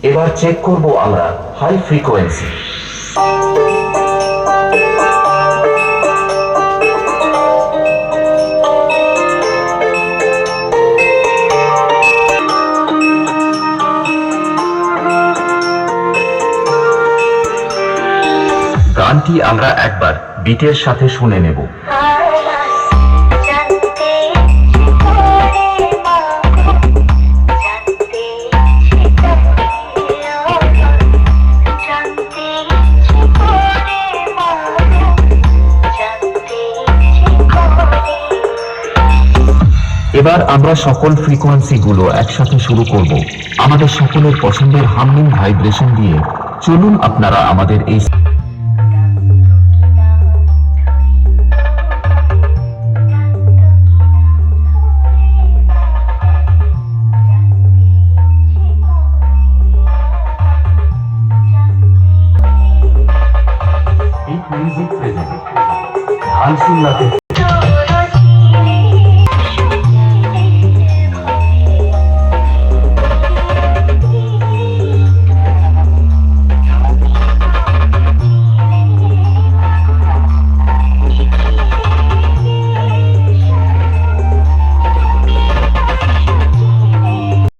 এবার চেক করব আমরা হাই ফ্রিকোয়েন্সি। গানটি আমরা একবার বিটের সাথে শুনে নেব। এবার আমরা সকল ফ্রিকোয়েন্সি গুলো একসাথে শুরু করব আমাদের সকলের পছন্দের হামিং ভাইব্রেশন দিয়ে। চলুন আপনারা আমাদের এই মিউজিক প্রেজেন্ট ধান সিংলাতে